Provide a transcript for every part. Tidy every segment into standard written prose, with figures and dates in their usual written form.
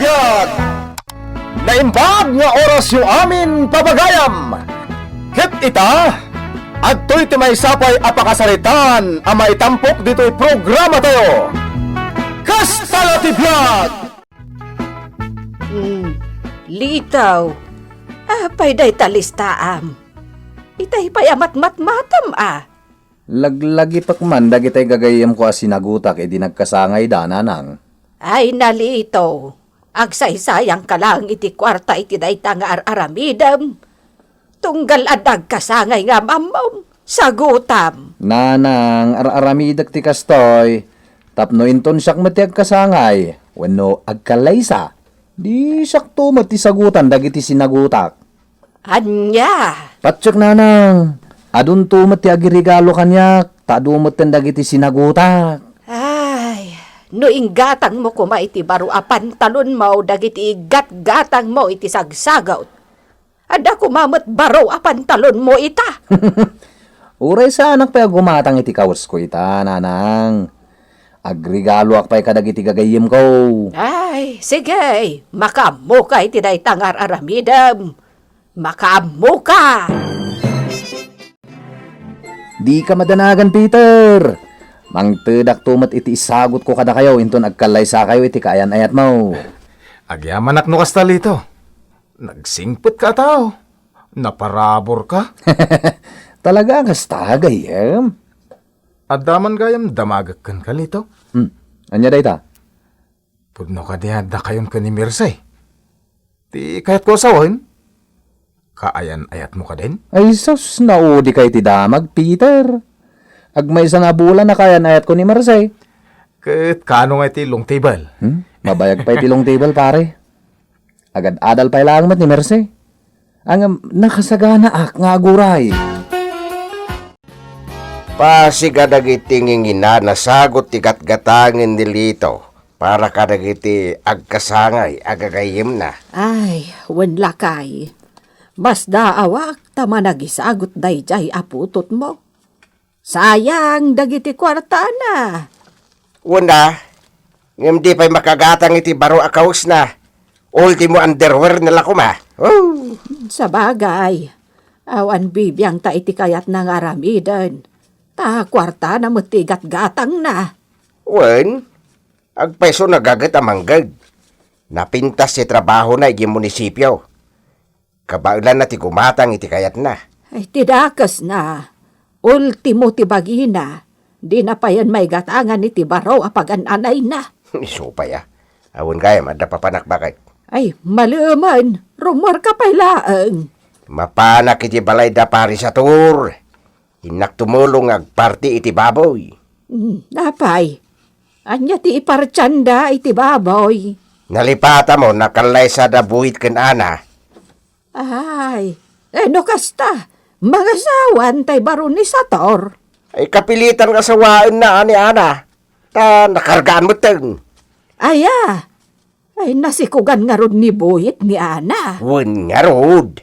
Tibiyag! Naimbag nga oras yung amin pabagayam! Hit ita, adto'y timay sapay apakasaritan ang maitampok dito'y programa tayo! Kastala Tibiyag! Litaw, apay day talistaam. Itay pay amat-matmatam Laglagi pakman dagitay gagayam ko asinagutak edi nagkasangay dananang. Ay nalito, agsaysayang ka lang iti kwarta iti dayta nga aramidam. Tunggal adag kasangay nga mamam, sagutam. Nanang, aramidak ti kastoy, tapno inton siyak mati agkasangay, wano agkalaysa. Di sakto mati sagutan dagiti sinagutak. Anya? Patsyak nanang, adun to mati agirigalo kanyak, tadumot ten dagiti sinagutak. Ay, no inggatang mo kuma iti baro apan talon mo dagiti igat-gatang mo iti sagsagaw. Ada kumamot baro apan talon mo ita. Uray sa anak pa gumatang iti kawas ko ita, nanang. Agrigalo ak pa'y kadagiti gagayim ko. Ay, sige, makamo ka iti daytang aramidam. Makamo ka! Di ka madanagan, Peter. Mangtedak tumat iti isagot ko kada kayo, inton agkalay sa kayo iti kaayan ayat mo. Agyaman ak no kastalito. Nagsingpot ka tao. Naparabor ka. Talaga kasta gayem. Adaman gayam damagak kan kalito. Anya dayta? Pudno ka diya da kayon ka ni Mirsay. Ti kayat ko sawin. Kaayan ayat mo ka din? Ay sus, naudi kay ti damag, Peter. Agmay sa nga bulan na kayan ayat ko ni Marsay. Kat kano nga iti long table. Mabayag pa iti long table, pare. Agad adal pa ilang mat ni Marsay. Ang nakasagana ak nga aguray. Pasigadagiti ngingina nasagot ti gatgatangin nilito para kadagiti agkasangay agagayim na. Ay, wenla kay. Mas daawak tama nagisagot dayjay aputot mo. Sayang dagiti kwarta na. Una, ngem di pa'y makagatang iti baro akaws na. Ultimo underwear nila kuma. Oh. Sa bagay, awan bibiyang ta iti kayat ng aramidan. Ta kwarta na matigat-gatang na. Wen, agpeso nagagat amanggag. Napintas si trabaho na iti munisipyo. Kabailan na ti gumatang iti kayat na. Ay tidakas na. Ultimo ti bagina. Di na pa yan may gatangan iti baraw apagan anay na. Iso pa ya. Awan kaya madapapanak bakit. Ay maluman, rumor ka pailaang. Mapanak iti balay da pari sa tur. Inak tumulong agparti iti baboy. Napay, anya ti ipartsanda iti baboy. Nalipata mo nakalay sa dabuhit ken ana. Ay, no kasta, mga sawan tay baro ni Sator. Ay kapilitan nga sawaan na ani ana. Ta nakargaan mo teng. Aya, ay nasikugan nga rod ni buhit ni Ana. Wen nga rod.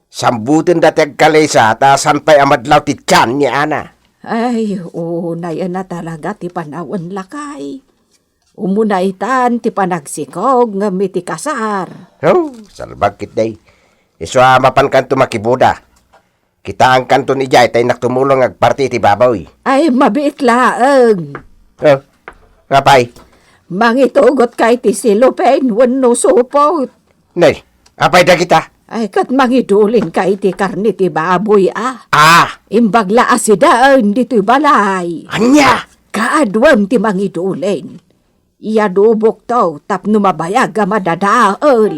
Sambutin datag kalaysa ta sampay amadlaw ti tiyan ni ana. Ay, unay na talaga ti panawan lakay. Umunaitan ti panagsikog nga miti kasar. Oh, salbag kit day. Iso mapan kanto makibuda. Kita ang kanto ni Jay tay naktumulong agparti ti baboy. Ay, mabiit laeng. Oh, ngapay? Mangitugot kay ti silupen wenno supot. Nay, apay da kita? Ay, kat mangidulin kay ti karni ti baboy Ah, Imbagla asidaan dito'y balay. anya? Kaadwam ti mangidulin. Iyadubok to tapno mabayag nga madadaol.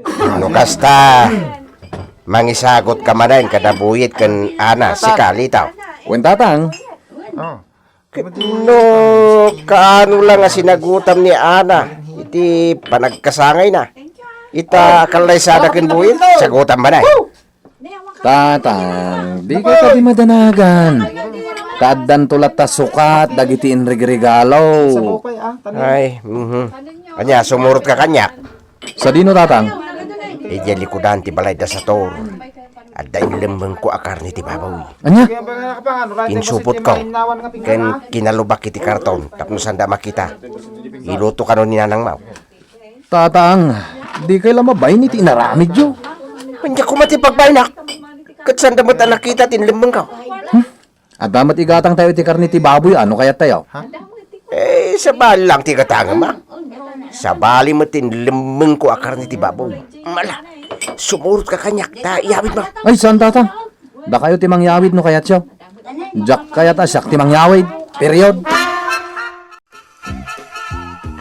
Ano kasta? Mangisagot ka manayin kadabuyit kan ana si kalitaw. Wentatang, No, kaano lang nga sinagutam ni Ana. Iti panagkasangay na. Ita kalay sa adakin buhit, sagutam ba na? tatang, di ka di madanagan. Kaaddan tulat ta sukat, dagiti inregregalo. Ay, Anya, sumurot ka kanyak. Sa dino tatang? Ija likudan ti balay da sa tor. At dahil lemeng ko akar ni ti baboy. Anya? Insupot ko. Ken kinalubak iti karton. Tapno sanda makita. Iluto ka nun ni Nanang Mau. Tatang, di kay lamabay ni tinaramid yo. Hindi ko mati pagbaynak. Kat sanda mo ta nakita tinlemeng ko. At damat igatang tayo ti karni ti baboy, ano kaya tayo? Sa bali lang ti katanga ma. Sa bali mo tinlemeng ko akar ni ti baboy. Mala, sumurot ka kanyak. Ta iawit mo. Ay, saan tatang? Da kayo ti mangyawid no kaya tiyo? Jak kaya ta siyak ti mangyawid. Period.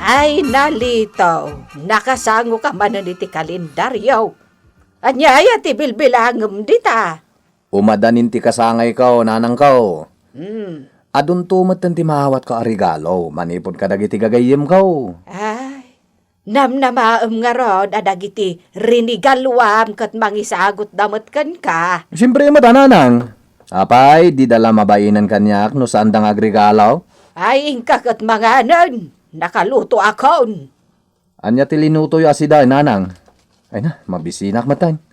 Ay, nalito. Nakasango ka man ni ti kalendaryo. Anyaya ti bilbilangem dita. Umadanin ti kasangay ka, nanang ka. Adun tumatan ti mahawat ka arigalo, manipod ka dagiti gagayim ka. Ay, namnamaem nga ron, adagiti rinigaluam kat mangisagot damat kan ka. Siyempre madananang. Apay, di dala mabainan kanyak no saan dang agrigalaw. Ay, ingka kat manganan. Nakaluto akon. Anya ti linuto yu asida, nanang. Ay na, mabisinak matan.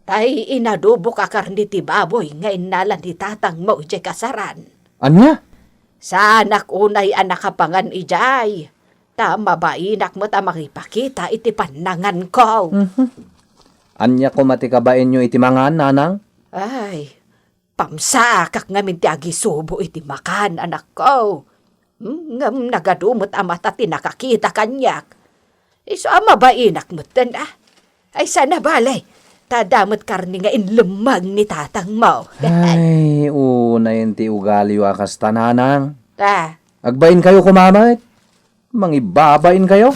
Tay inadubo ka karni ti baboy ngayon nalan ni tatang mo ije kasaran. Anya? Sa anak unay anak kapangan ijay. Tama ba inak mo ta makipakita iti panangan ko. Anya ko matikabain nyo iti mangan, nanang? Ay, pamsakak ngamin ti agisubo iti makan anak ko. Ngam nagadumot amat at tinakakita kanyak. Iso ama ba inak mo ah? Ay sana balay. Tadamot karni nga inlemag ni tatang mo. Ay, una yun ti ugali wakas tananang. Ta, Agbain kayo kumamait. Mangibabain kayo.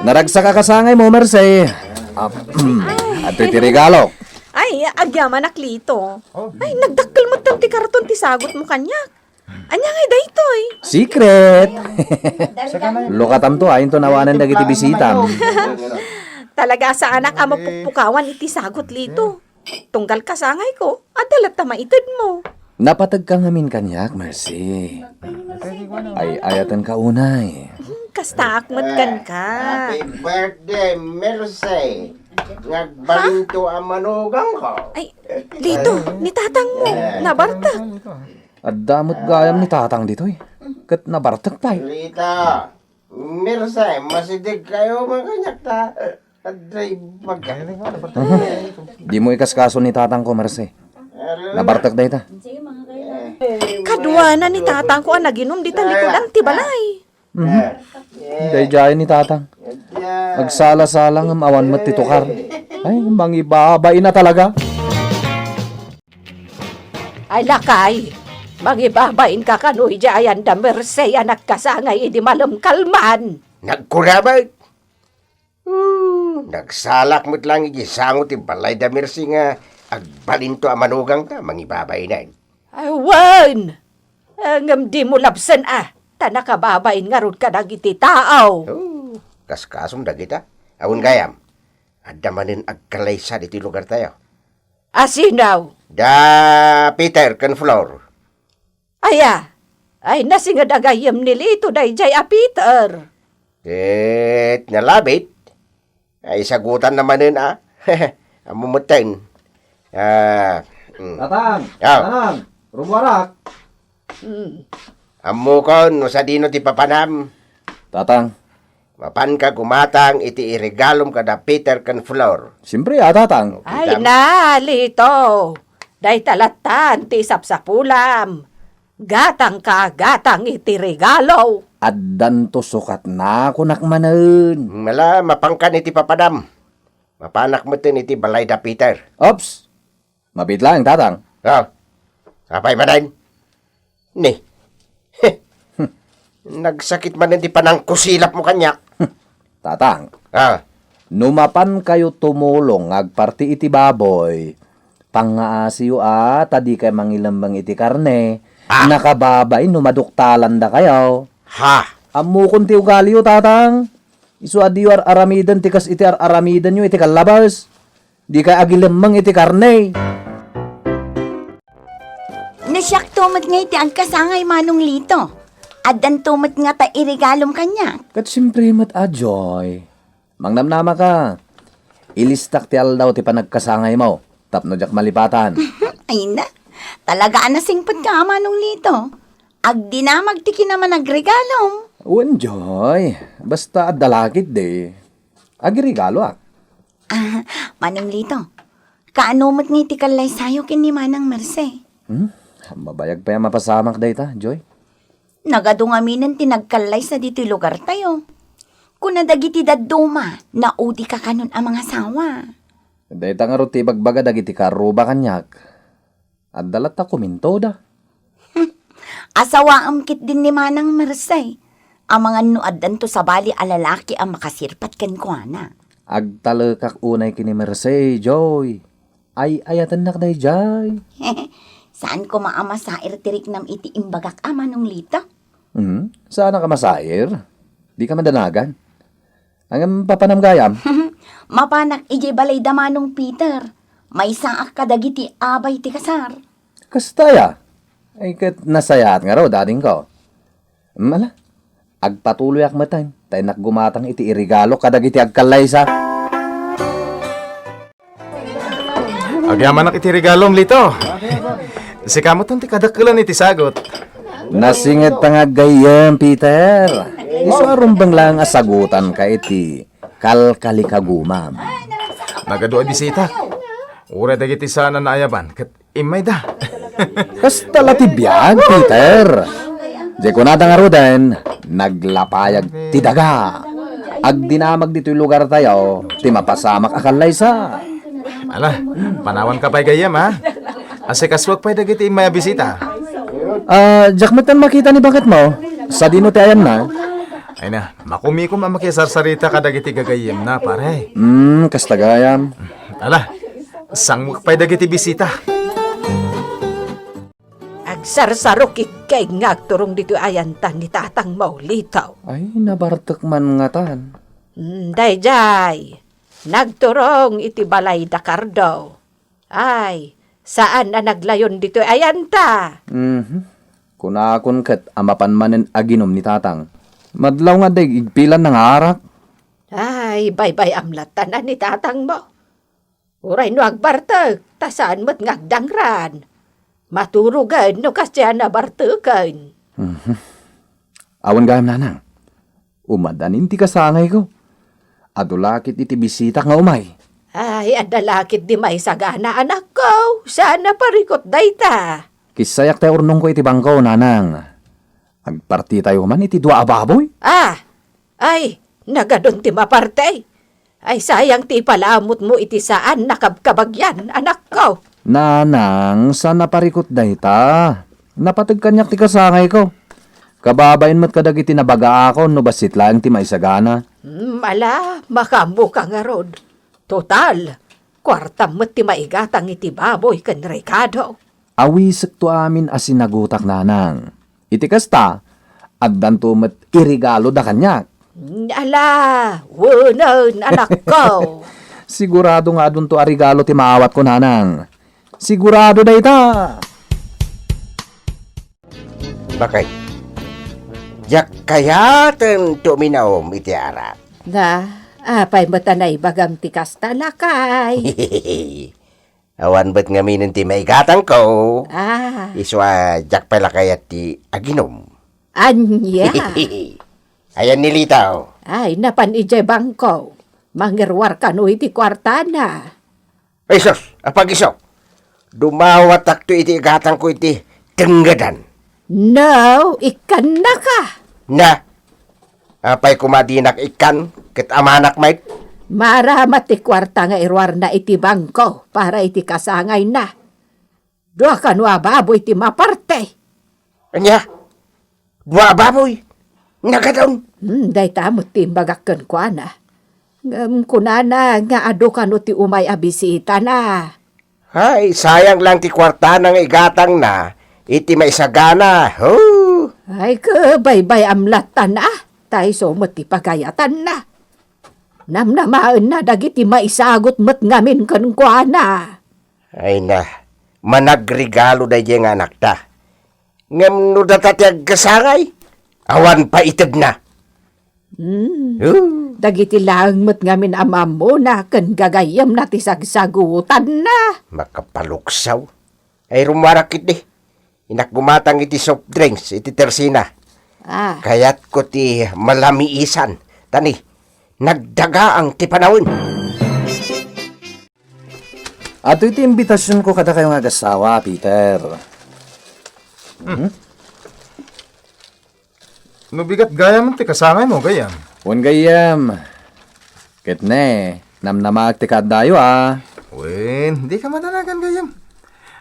Naragsa ka kasangay mo, Mersey. At iti regalo. Ay, agyaman aklito. Ay, nagdakkel mo ti karton ti sagot mo kanyak. Anya nga daytoy. Secret. Lukatam to, ayon to nawanan dagiti bisitam. Talaga sa anak ama pukpukawan iti sagot lito. Tunggal kasangay ko, adalat ta maitid mo. Napatag ka ngamin kanyak, Mercy. Ay, ayatan ka unay. Kasta akmat kan ka. Happy birthday, Mercy. Nagbalinto ang manugang ko. Ay, lito, ni tatang mo. Nabarta. At damot gayam ni tatang ditoy. Kat nabartak pa'y. Lita, Mercy, masidig kayo mga kanyak ta. Aday magaling. Di mo ikaskaso ni tatang ko, Mercy. Nabartak day ta. Kadwa na ni tatang ko ang naginom di talikudan ti balay. Day jayan ni tatang. Agsala-salang ang awan mo't titukar. Ay, mangibabay na talaga. ay lakay. Magibabain ka kanoy jayan da Mersey anak kasangay idi malam kalman. Nagkurabay. Nagsalak mo't lang igisangot ti balay da Mercy nga agbalinto ang manugang ta, mangibabay na. Ay, wan! Ngam di mo labsan tanakababain nga rod ka dagiti tao. Kaskasong dagita. Awon gayam. Adda manin agkalaysa diti lugar tayo. Asinaw. Da Peter kan floor. Aya, ay nasinga dagayam nilito dayjay a Peter. Nalabit. Ay sagutan naman Amumutin. Tatang! Ah. Tatang! Rumwarak! Amukon no sa dino ti papanam. Tatang, Mapan ka gumatang iti iregalom kada Peter kan floor. siyempre tatang. Ay nalito. Day talatan ti sapsapulam. Gatang ka, gatang iti regalo. Addan to sukat na kunak manen. Mala mapangkan iti papadam. Mapanak mo tin iti balay da Peter. Ops! Mabit lang, tatang. Apay ba din? Ni. Nagsakit man iti panangkusilap mo kanyak. Tatang, Ah, numapan kayo tumulong agparti iti baboy. Pangaasiyo tadi kay mangilambang iti karne. Nakababay numaduktalan da kayo. ha. Amukon ti ugali tatang. Isu adi aramidan tikas iti aramidan iti kalabas. Di kay agilambang iti karne. Nasyak tumat nga iti agkasangay manong lito. Adan tumat nga ta irigalom kanya. Kat siyempre mat Joy. Mangnamnama ka. Ilistak ti aldaw ti panagkasangay mo. Tapno jak malipatan. Ay na, talaga nasingpot ka, Manong Lito. Agdi na magtiki naman nagregalo. Joy. Basta adalakit de. Agirigalo ak. Manong Lito, kaano mo't nga iti kalay sayo kin ni Manang Merce? Mabayag pa yung mapasamak dayta, Joy. Nagadungaminan tinagkalay sa dito lugar tayo. Kung nadagiti daduma, naudi ka kanon ang mga sawa. Dayta nga ruti bagbaga dagiti karuba kanyak. At dalat ta kuminto da. Asawa amkit din ni Manang Merce. Ang mga nuaddan to sa bali alalaki ang makasirpat kan kuana. Agtalekak unay kini Merce, Joy. Ay ayatan nak day, Joy. Saan ko maama sa irtirik nam iti imbagak Manong Lito? Sana ka masair? Di ka madanagan. Ang papanamgayam. Mapanak ije balay damanong Peter. May saak kadagiti abay ti kasar. Kastaya. Ay kat nasayat nga raw dating ko. Mala. Agpatuloy ak matan. Tay nakgumatang iti irigalo kadagiti agkalay sa. Agyaman ak iti regalom Lito. Si kamot ti kadakkelan iti sagot. Nasingit pa nga gayam, Peter. Isuarumbang lang asagutan ka iti kalkalikagumam. Nagado ay bisita. Ura dagiti sana naayaban ket imay da. Kasta latibiyag, Peter. Di ko nata nga roden, naglapayag ti daga. Agdinamag dito'y lugar tayo, ti mapasamak akalay sa. Ala, panawan ka pa'y gayam ha. Ase kaswag pa'y dagiti imay bisita. Jakmatan makita ni bakit mo? Sa dino ti ayan na. Ay na, makumikom ang makisarsarita ka dagiti gagayam na pare. Kastagayam. Ala, sangwag pa'y dagiti bisita. Agsarsarok ikay ngagturong dito ayantan ni tatang Maulitaw. Ay, nabartak man nga tan. Dayjay, nagturong iti balay Dakar daw. Ay, saan na naglayon dito ayanta? Kunakon kat amapan manen aginom ni tatang. Madlaw nga day igpilan ng arak. Ay, baybay amlatan na ni tatang mo. Uray no agbartag, tasaan mo't ngagdangran. Maturugan no kasya na bartukan. Awan gayam nanang. Umadanin ti kasangay ko. Adulakit iti bisita nga umay. Ay, adalakit di may sagana anak ko. Sana parikot dayta. Kisayak tayo urnong ko iti bangko, nanang. Agparti tayo man iti dua ababoy. Ay, nagadon ti maparte. Ay, sayang ti palamot mo iti saan nakabkabagyan, anak ko. Nanang, sana parikot dayta. Napatag kanyak ti kasangay ko. Kababain mo't kadag iti nabaga ako no basit lang ti may sagana. Mala, makamu ka nga rod. Total, kwarta mo't ti maigatang iti baboy kan Ricardo. Awisek to amin asinagutak nanang. Iti kasta, addan to met irigalo da kanyak. Ala, wunon anak ko. Sigurado nga adun to arigalo ti maawat ko nanang. Sigurado da ita. Bakay. Jak kayaten tuminaom iti arat. Na, apay matanay bagam ti kasta lakay. Awan ba't nga minin ti maigatang ko? Iswa jak pala kayat ti aginom. Anya. Ayan nilitaw. Ay, napan ijay bangko. Mangirwar ka no iti kwartana. Ay sos, apag iso. Dumawat akto iti igatang ko iti tenggadan. No, ikan na ka. Na, apay kumadinak ikan, ket amanak mait. Maramat ti kwarta nga irwar na iti bangko para iti kasangay na. Dua ka no baboy iti maparte. Anya, dua baboy, nagadaon. Day tamot ti bagakon kwa na. Kunana nga ado ka no ti umay abisita na. Ay, sayang lang ti kwarta ng igatang na, iti maisagana. Ay ka, baybay amlatan na. Tay so mo ti pagayatan na. Namnamaan na dagiti maisagot met ngamin kan kwa na. Ay na, managregalo da yung anak ta. Ngam no datatyag kasangay, awan pa itag na. Dagiti lang met ngamin ama mo na ken gagayam na ti sagsagutan na. Makapaluksaw. Ay rumarakit di. Inak gumatang iti soft drinks, iti tersina. Ah, Kayat ko ti malamiisan. Tani, nagdaga ang ti panawin. Ato iti imbitasyon ko kada kayong agasawa, Peter. No bigat gayam ti kasangay mo, gayam. Wan gayam. Ket ne, namnamag ti kadayo Wen, di ka madanagan gayam.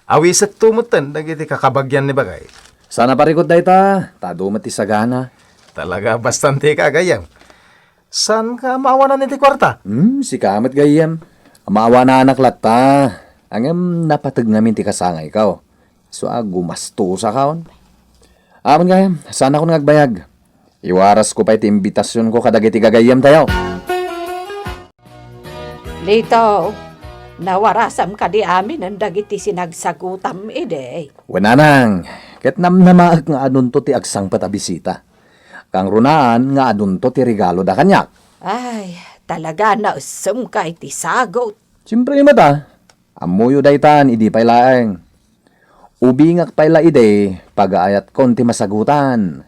Awisak tumutan, dagiti kakabagyan ni bagay. Sana parikot da ita, tadumat ti sagana. Talaga bastante ka gayam. San ka maawanan iti kwarta? Si kamat gayam. Amawa na anak lata. Angam napatag namin ti kasangay ikaw. So gumasto sa kaon. Amon gayam, sana ko nagbayag. Iwaras ko pa iti imbitasyon ko kadagiti gagayam tayo. Lito, nawarasam ka di amin ang dagiti sinagsagutam ide. Wananang, ket namnamaag nga adunto ti agsang patabisita. Kang runaan nga adunto ti regalo da kanyak. Ay, talaga na usum ka iti sagot. Siyempre mata, amuyo daytan idi paylaeng. Ubingak payla ide, pagaayat kon ti masagutan.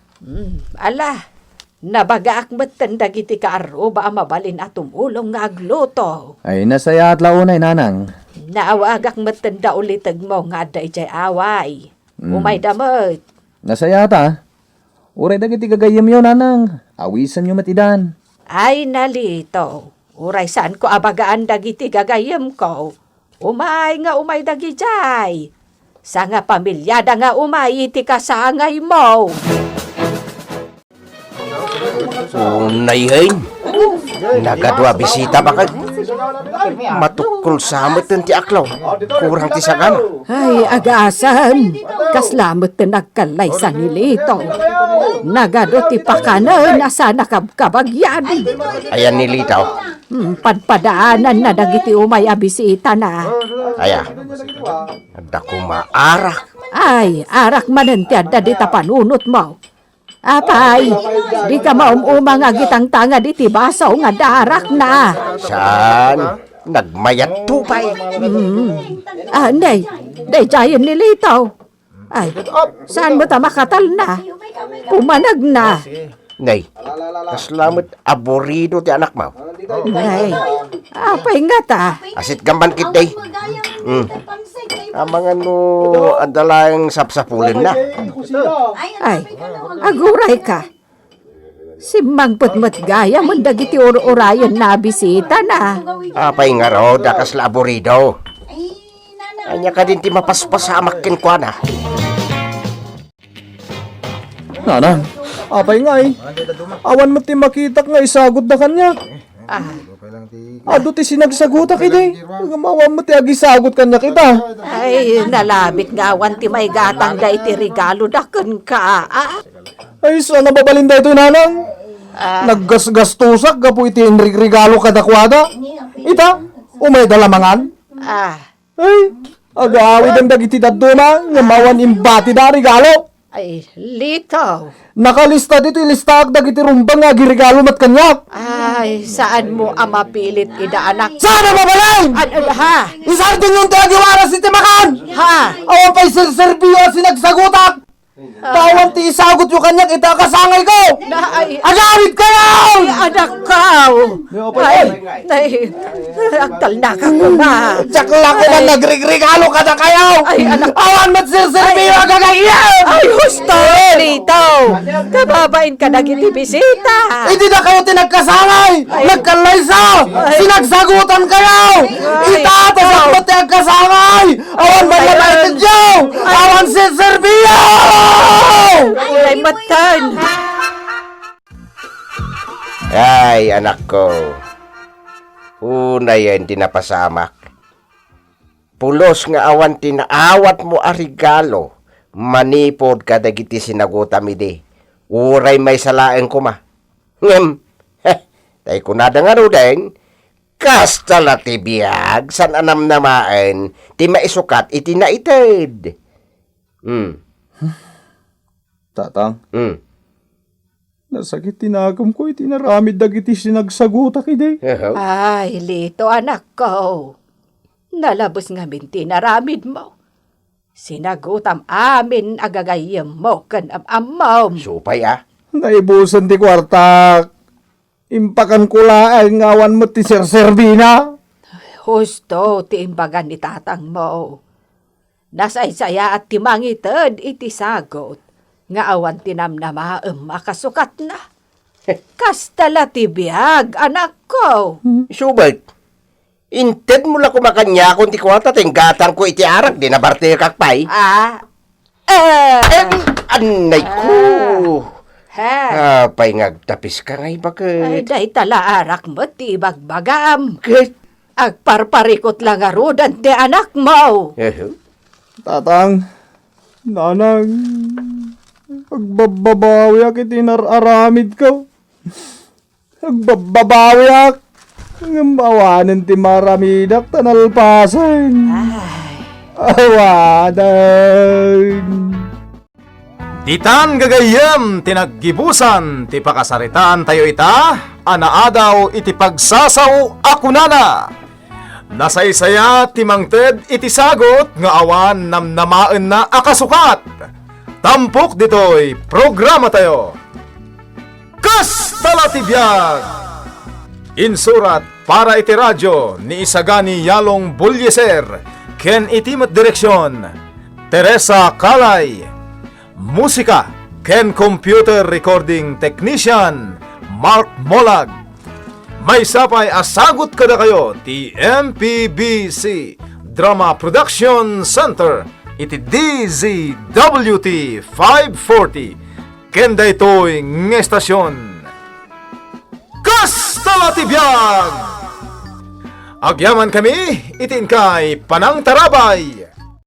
Ala, nabagaak matan dagiti kaaro ba mabalin at tumulong nga agluto. Ay nasaya at launay nanang. Naawagak matan da ulitag mo nga day jay away. Umay damot. Nasaya ta. Uray dagiti gagayam yo nanang. Awisan yo matidan. Ay nalito, uray saan ko abagaan dagiti gagayam ko. Umay nga umay dagi jay. Sa nga pamilyada nga umay iti kasangay mo. Unayhin. Nagadwa bisita ba kag? Matukol sa amat ti aklaw. Kurang ti sagana. Ay, agasan, kaslamot na nagkalay sa nilito. Nagado ti pakanan na sa nakabkabagyan. Ayan nilitaw. Padpadaanan na dagiti umay abisita na. Aya. Dako maarak. Ay, arak manentiad da di tapanunot mo. Apay, di ka maumumang agitang tanga di tibasaw nga darak na. Saan? Nagmayat tupay. Day jayon nilitaw. Ay, saan mo ta makatal na? Pumanag na. Nay, kaslamot aborido ti anak mo. Ay, apay nga ta. Asit gamban kit day. Amang ano, andalang sapsapulin na. Ay, aguray ka. Si Mangputmut gaya mo dagiti urayan na bisita na. Apay nga raw, dakas la aborido. Anya ka din ti mapaspasamak kinkwana. Nanang, apay nga Awan mo ti makitak nga isagod na kanya. Ado ti sinagsagutak ide. Mawan mo ti agisagot kanya kita. Ay, nalabit nga awan ti may gatang da iti regalo da kun ka. Ay, sana babalinda ito nanang. Naggasgastusak ka po iti regalo kadakwada. Ita, umay dalamangan. Ay, agawid ang dagiti daduma nga mawan imbati da regalo. Ay, lito. Nakalista dito ilistag dagiti rumbang nga giregalo mat kanyak. Ay, saan mo ang mapilit ida anak? Sana babalay! Ha? Isardin yung tagiwaras iti makan! Ha? Awan pa'y serserbiyo sinagsagutak! Tawan ti isagot yung kanyak itakasangay ko! Ay, Agawid kayo! anak ka! Ay, agtal na ka ko na. Tsakla ko na nagregalo ka na kayo! Ay, anak. Awan mat serserbiyo agagayan! Ay, husto! Lito! Kababain ka na giti bisita! Hindi na kayo tinagkasangay! Nagkalaysa! Sinagsagutan kayo! Itatasap mo ti agkasangay! Awan ba na natin dyo! Awan serserbiyo! Ay, matan! Ay, anak ko. Una yan tinapasamak. Pulos nga awan tinaawat mo a regalo. Manipod ka dagiti sinagutam ide. Uray may salaeng kuma. Ngem, tay kunada nga ruden. Kasta la ti biyag, san anam namaen, ti maisukat iti naited. Tatang, Nasakit tinagam ko, itinaramid dagiti sinagsaguta kide. Ay, lito anak ko. Nalabos nga minti naramid mo. Sinagutam amin agagayam mo kan amam. Supay ah. Naibusan ti kwarta. Impakan ko laang ngawan mo ti Sir Servina. Husto ti imbagan ni tatang mo. Nasaysaya at timangitad iti sagot. Nga awan tinamnamaam makasukat na. Kastala ti biyag, anak ko. Subay. Inted mo lang kumakanya kung ti kwata tinggatan ko iti arak di na barte kakpay. Anay ko. Ha? Apay ngagtapis ka ngay Ay, bakit? day tala arak mo ti bagbagam. Bakit? Agparparikot lang arudan ti anak mo. Tatang, nanang, agbababawi ak itinararamid ko. Agbababawi ak. Ngawanan ti maramidak tanalpasan. Awanan. Ditan gagayem tinaggibusan ti pakasaritaan tayo ita, anaadaw iti pagsasaw akunana. Nasaysaya ti mangted iti sagot nga awan namnamaen na akasukat. Tampok ditoy programa tayo. Kastala ti biag! Insurat para iti radyo ni Isagani Yalong Bulyeser, ken iti met direksyon Teresa Kalay. Musika ken computer recording technician Mark Molag. May sapay asagot kada kayo ti MPBC Drama Production Center iti DZWT 540 ken daytoy ng estasyon. Kastala ti biag! Agyaman kami itin kay Panang Tarabay.